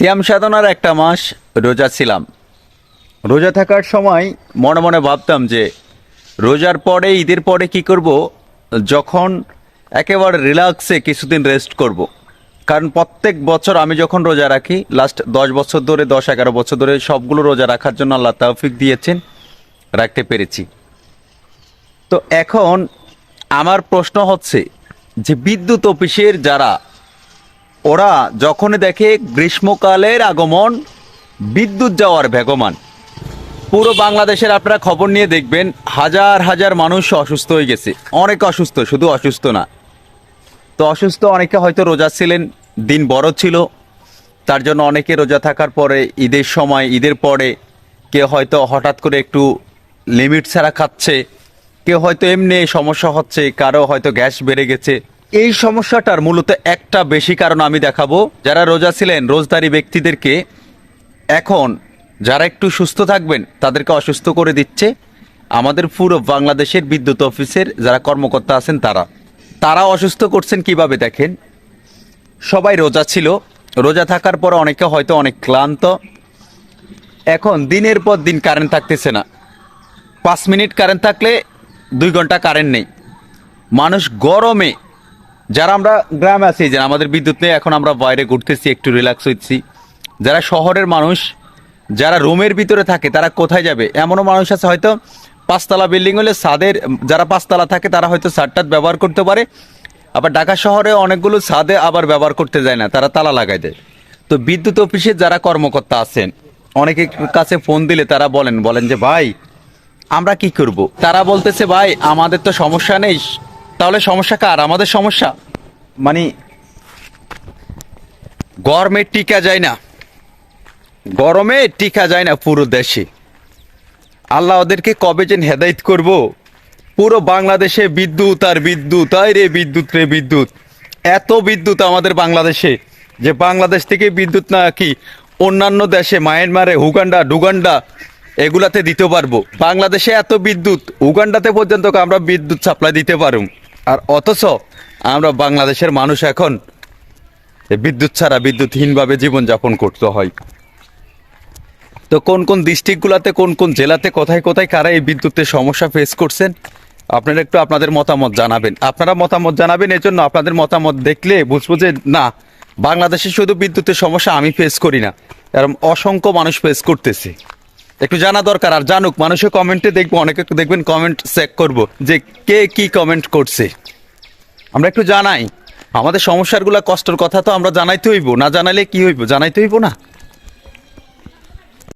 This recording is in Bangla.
সিয়াম সাধনার একটা মাস রোজা ছিলাম। রোজা থাকার সময় মনে মনে ভাবতাম যে রোজার পরে ঈদের পরে কি করব, যখন একেবারে রিল্যাক্সে কিছুদিন রেস্ট করব। কারণ প্রত্যেক বছর আমি যখন রোজা রাখি, লাস্ট 10 বছর ধরে 10-11 বছর ধরে সবগুলো রোজা রাখার জন্য আল্লাহ তৌফিক দিয়েছেন, রাখতে পেরেছি। তো এখন আমার প্রশ্ন হচ্ছে যে বিদ্যুৎ অফিসের যারা, ওরা যখনই দেখে গ্রীষ্মকালের আগমন, বিদ্যুৎ যাওয়ার বেগমান, পুরো বাংলাদেশের আপনারা খবর নিয়ে দেখবেন হাজার হাজার মানুষ অসুস্থ হয়ে গেছে। অনেক অসুস্থ, শুধু অসুস্থ না, তো অসুস্থ অনেকে হয়তো রোজা ছিলেন, দিন বড় ছিল, তার জন্য অনেকে রোজা থাকার পরে ঈদের সময়, ঈদের পরে কেউ হয়তো হঠাৎ করে একটু লিমিট ছাড়া খাচ্ছে, কেউ হয়তো এমনি সমস্যা হচ্ছে, কারো হয়তো গ্যাস বেড়ে গেছে। এই সমস্যাটার মূলত একটা বেশি কারণ আমি দেখাবো। যারা রোজা ছিলেন, রোজদারি ব্যক্তিদেরকে এখন যারা একটু সুস্থ থাকবেন তাদেরকে অসুস্থ করে দিচ্ছে আমাদের পুরো বাংলাদেশের বিদ্যুৎ অফিসের যারা কর্মকর্তা আছেন, তারা অসুস্থ করছেন কিভাবে দেখেন। সবাই রোজা ছিল, রোজা থাকার পর অনেকে হয়তো অনেক ক্লান্ত। এখন দিনের পর দিন কারেন্ট থাকতেছে না, 5 মিনিট কারেন্ট থাকলে 2 ঘন্টা কারেন্ট নেই। মানুষ গরমে, যারা আমরা গ্রামে আছি, যে আমাদের বিদ্যুৎ নেই, এখন আমরা বাইরে ঘুরতেছি, একটু রিল্যাক্স হচ্ছি। যারা শহরের মানুষ, যারা রুমের ভিতরে থাকে, তারা কোথায় যাবে? এমনও মানুষ আছে হয়তো 5 তলা বিল্ডিং হলে ছাদের, যারা 5 তলা থাকে তারা হয়তো ছাদটাত ব্যবহার করতে পারে। আবার ঢাকা শহরে অনেকগুলো ছাদে আবার ব্যবহার করতে যায় না, তারা তালা লাগাই দেয়। তো বিদ্যুৎ অফিসে যারা কর্মকর্তা আছেন, অনেকের কাছে ফোন দিলে তারা বলেন যে ভাই আমরা কি করব। তারা বলতেছে ভাই আমাদের তো সমস্যা নেই। তাহলে সমস্যা কার? আমাদের সমস্যা। মানে গরমে টিকা যায় না, গরমে টিকা যায় না পুরো দেশে। আল্লাহ ওদেরকে কবে যেন হেদায়েত করব। পুরো বাংলাদেশে বিদ্যুৎ আর বিদ্যুৎ, আয় রে বিদ্যুৎ রে বিদ্যুৎ। এত বিদ্যুৎ আমাদের বাংলাদেশে যে বাংলাদেশ থেকে বিদ্যুৎ না কি অন্যান্য দেশে, মায়ানমারে, ডুগান্ডা এগুলাতে দিতে পারবো। বাংলাদেশে এত বিদ্যুৎ, উগান্ডাতে পর্যন্ত আমরা বিদ্যুৎ সাপ্লাই দিতে পারব। আর অথচ আমরা বাংলাদেশের মানুষ এখন বিদ্যুৎ ছাড়া, বিদ্যুৎহীনভাবে জীবনযাপন করতে হয়। তো কোন কোন ডিস্ট্রিক্টগুলোতে, কোন কোন জেলাতে, কোথায় কোথায় কারা এই বিদ্যুতের সমস্যা ফেস করছেন, আপনারা একটু আপনাদের মতামত জানাবেন। আপনারা মতামত জানাবেন, এজন্য আপনাদের মতামত দেখলে বুঝবো যে না, বাংলাদেশে শুধু বিদ্যুতের সমস্যা আমি ফেস করি না, এরকম অসংখ্য মানুষ ফেস করতেছে। একটু জানা দরকার। আর জানুক, মানুষের কমেন্টে দেখবো, অনেকে দেখবেন কমেন্ট চেক করব যে কে কি কমেন্ট করছে, আমরা একটু জানাই। আমাদের সমস্যাগুলো, কষ্টের কথা তো আমরা জানাইতে হইব, না জানাইলে কি হইব? জানাইতে হইব না।